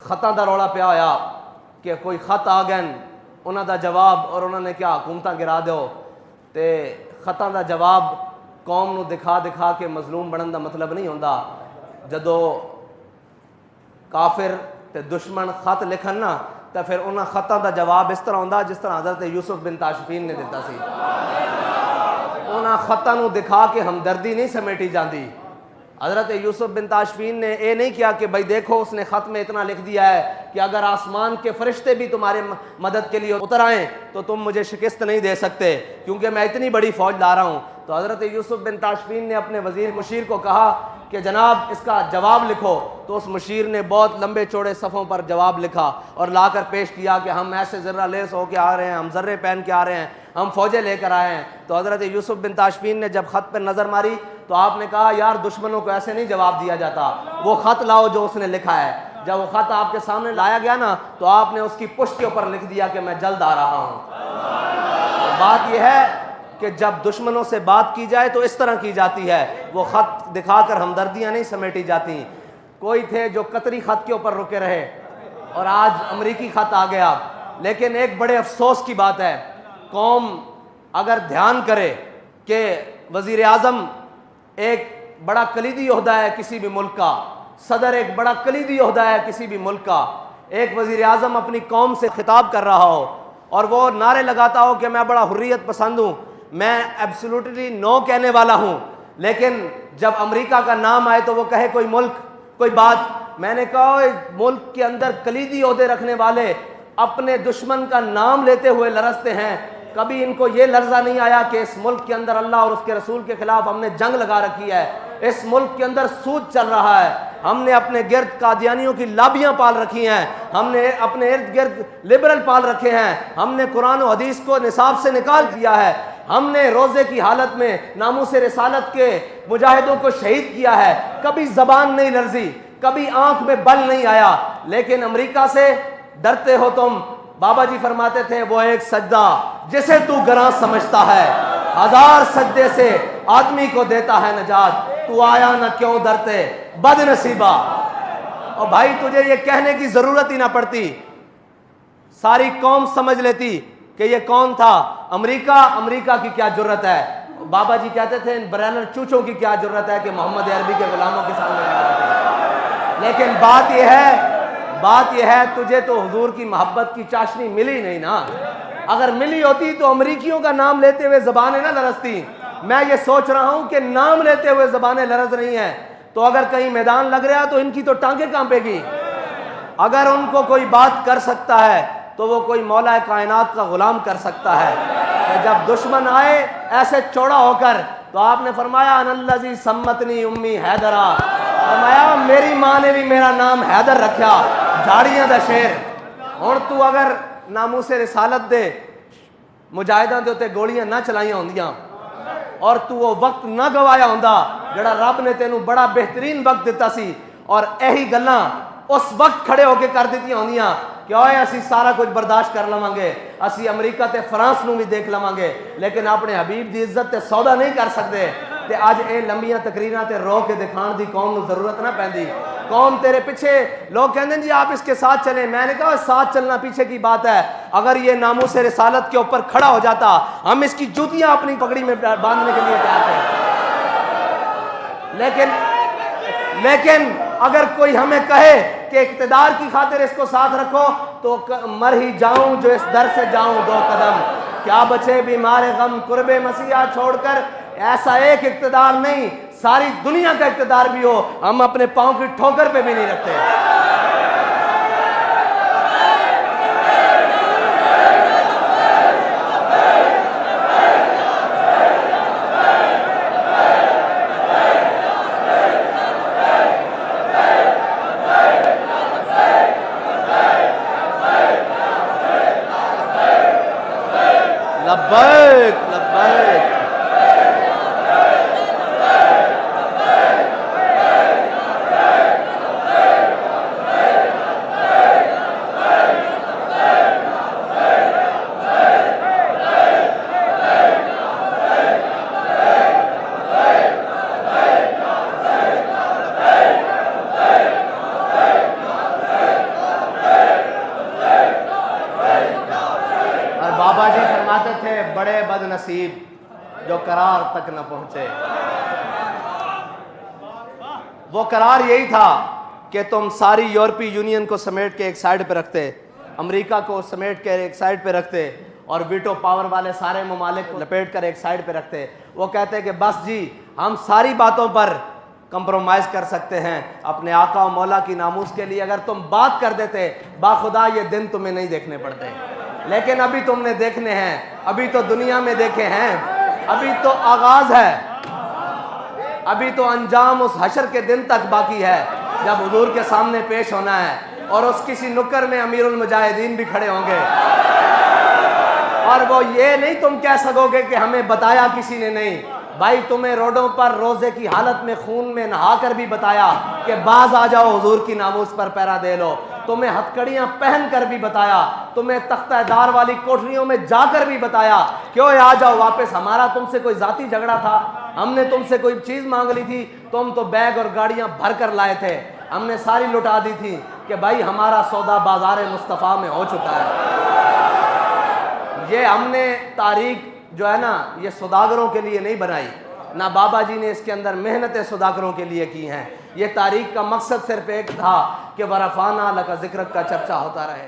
खतां दा रौला पिया होया कि कोई खत आ गए उन्हां दा जवाब और उन्होंने क्या हुकूमतां गिरा दो। तो खतां दा जवाब कौम नूं दिखा दिखा के मजलूम बनन दा मतलब नहीं होंदा। जदों काफिर ते दुश्मन खत लिखन ना तो फिर उन्हां खतां दा जवाब इस तरह होंदा जिस तरह हज़रत यूसुफ बिन ताशफीन ने दिता सी। उन्हां खतां नूं दिखा के हमदर्दी नहीं समेटी जाती। हज़रत यूसुफ बिन ताशफीन ने यह नहीं किया कि भाई देखो उसने ख़त में इतना लिख दिया है कि अगर आसमान के फरिश्ते भी तुम्हारे मदद के लिए उतर आएँ तो तुम मुझे शिकस्त नहीं दे सकते क्योंकि मैं इतनी बड़ी फ़ौज ला रहा हूँ। तो हज़रत यूसुफ बिन ताशफीन ने अपने वज़ीर मुशीर को कहा कि जनाब इसका जवाब लिखो। तो उस मुशीर ने बहुत लंबे चौड़े सफ़ों पर जवाब लिखा और लाकर पेश किया कि हम ऐसे ज़र्रा लेस होकर आ रहे हैं, हम ज़र्रे पहन के आ रहे हैं, हम फ़ौजें लेकर आए हैं। तो हज़रत यूसुफ बिन ताशफीन ने जब ख़त पर नज़र मारी तो आपने कहा यार दुश्मनों को ऐसे नहीं जवाब दिया जाता, वो ख़त लाओ जो उसने लिखा है। जब वो ख़त आपके सामने लाया गया ना तो आपने उसकी पुष्ट के ऊपर लिख दिया कि मैं जल्द आ रहा हूँ। तो बात यह है कि जब दुश्मनों से बात की जाए तो इस तरह की जाती है, वो ख़त दिखाकर हमदर्दियाँ नहीं समेटी जाती। कोई थे जो कतरी ख़त के ऊपर रुके रहे और आज अमरीकी ख़त आ गया। लेकिन एक बड़े अफसोस की बात है, कौम अगर ध्यान करे कि वज़ीर आज़म एक बड़ा कलीदी ओहदा है किसी भी मुल्क का, सदर एक बड़ा कलीदी ओहदा है किसी भी मुल्क का, एक वज़ीर आज़म अपनी कौम से खिताब कर रहा हो और वो नारे लगाता हो कि मैं बड़ा हुर्रियत पसंद हूँ, मैं एब्सोल्युटली नो कहने वाला हूँ, लेकिन जब अमेरिका का नाम आए तो वो कहे कोई मुल्क कोई बात। मैंने कहा मुल्क के अंदर कलीदी ओहदे रखने वाले अपने दुश्मन का नाम लेते हुए लरसते हैं, कभी इनको ये लर्जा नहीं आया कि इस मुल्क के अंदर अल्लाह और उसके रसूल के खिलाफ हमने जंग लगा रखी है, इस मुल्क के अंदर सूद चल रहा है, हमने अपने गिर्द कादियानियों की लाबियाँ पाल रखी हैं, हमने अपने इर्द गिर्द लिबरल पाल रखे हैं, हमने कुरान और हदीस को निसाब से निकाल दिया है, हमने रोज़े की हालत में नामूस रिसालत के मुजाहिदों को शहीद किया है, कभी ज़बान नहीं लर्जी, कभी आंख में बल नहीं आया। लेकिन अमेरिका से डरते हो तुम। बाबा जी फरमाते थे वो एक सजदा जिसे तू गरां समझता है, हजार सजदे से आदमी को देता है नजात, तू आया न क्यों डरते बदनसीबा। और भाई तुझे ये कहने की जरूरत ही ना पड़ती, सारी कौम समझ लेती कि ये कौन था। अमेरिका की क्या जरूरत है। बाबा जी कहते थे इन ब्रैनर चूचों की क्या जरूरत है कि मोहम्मद अरबी के गुलामों के सामने। लेकिन बात यह है तुझे तो हुजूर की मोहब्बत की चाशनी मिली नहीं ना। अगर मिली होती तो अमरीकियों का नाम लेते हुए ज़बानें ना लरजती। मैं ये सोच रहा हूं कि नाम लेते हुए ज़बानें लरज रही हैं, तो अगर कहीं मैदान लग रहा तो इनकी तो टांगें कांपेगी। अगर उनको कोई बात कर सकता है तो वो कोई मौला कायनात का गुलाम कर सकता है। तो जब दुश्मन आए ऐसे चौड़ा होकर, तो आपने फरमाया अनल्लज़ी सम्मतनी उम्मी हैदरा, फरमाया मेरी माँ ने भी मेरा नाम हैदर रखा, झाड़ियां दा शेर। हुण तू अगर नामूसे रिसालत दे मुजाहिदां दे उत्ते गोलियां ना चलाइयां होंदियां और तू वो वक्त ना गवाया होंदा जिहड़ा रब ने तेनू बड़ा बेहतरीन वक्त दिता सी, और यही गल्लां उस वक्त खड़े होके कर दित्तियां होंदियां कि ओए असी सारा कुछ बर्दाश्त कर लवांगे, असी अमरीका ते फ्रांस नू भी देख लवांगे, लेकिन अपने हबीब दी इज्जत ते सौदा नहीं कर सकते। ते अज ये लंबियां तकरीरां ते रो के दिखाने की कौम नू जरूरत ना पैंदी। कौम तेरे पीछे, लोग कहते हैं जी आप इसके साथ चलें। मैंने कहा साथ चलना पीछे की बात है, अगर ये नामूस रिसालत के ऊपर खड़ा हो जाता हम इसकी जूतियां अपनी पगड़ी में बांधने के लिए तैयार थे। लेकिन अगर कोई हमें कहे कि इक़्तिदार की खातिर इसको साथ रखो, तो मर ही जाऊं जो इस दर से जाऊं दो कदम, क्या बचे बीमार गम कुर्बे मसीहा छोड़कर। ऐसा एक इक़्तिदार नहीं, सारी दुनिया का इक़्तिदार भी हो, हम अपने पांव की ठोकर पे भी नहीं रखते। लब्बैक लब्बैक। बड़े बदनसीब जो करार तक न पहुंचे। वो करार यही था कि तुम सारी यूरोपीय यूनियन को समेट के एक साइड पे रखते, अमेरिका को समेट के एक साइड पे रखते और वीटो पावर वाले सारे ममालिक को लपेट कर एक साइड पे रखते। वो कहते कि बस जी हम सारी बातों पर कंप्रोमाइज़ कर सकते हैं अपने आका और मौला की नामूस के लिए। अगर तुम बात कर देते बाखुदा ये दिन तुम्हें नहीं देखने पड़ते, लेकिन अभी तुमने देखने हैं, अभी तो दुनिया में देखे हैं, अभी तो आगाज़ है, अभी तो अंजाम उस हशर के दिन तक बाकी है जब हुजूर के सामने पेश होना है और उस किसी नुक्कर में अमीरुल मुजाहिदीन भी खड़े होंगे और वो ये नहीं तुम कह सकोगे कि हमें बताया किसी ने नहीं। भाई तुम्हें रोडों पर रोजे की हालत में खून में नहा कर भी बताया कि बाज आ जाओ हुजूर की नामूस पर पहरा दे लो। तुम्हें हथकड़ियां पहन कर भी बताया, तुम्हें तख्तादार वाली कोठरियों में जाकर भी बताया क्यों आ जाओ वापस। हमारा तुमसे कोई जाती झगड़ा था, हमने तुमसे कोई चीज मांग ली थी, तुम तो बैग और गाड़ियां भर कर लाए थे, हमने सारी लुटा दी थी कि भाई हमारा सौदा बाजार मुस्तफ़ा में हो चुका है। ये हमने तारीख जो है ना ये सौदागरों के लिए नहीं बनाई, ना बाबा जी ने इसके अंदर मेहनतें सौदागरों के लिए की हैं। ये तारीख का मकसद सिर्फ एक था कि वरफ़ाना लका ज़िक्र का चर्चा होता रहे।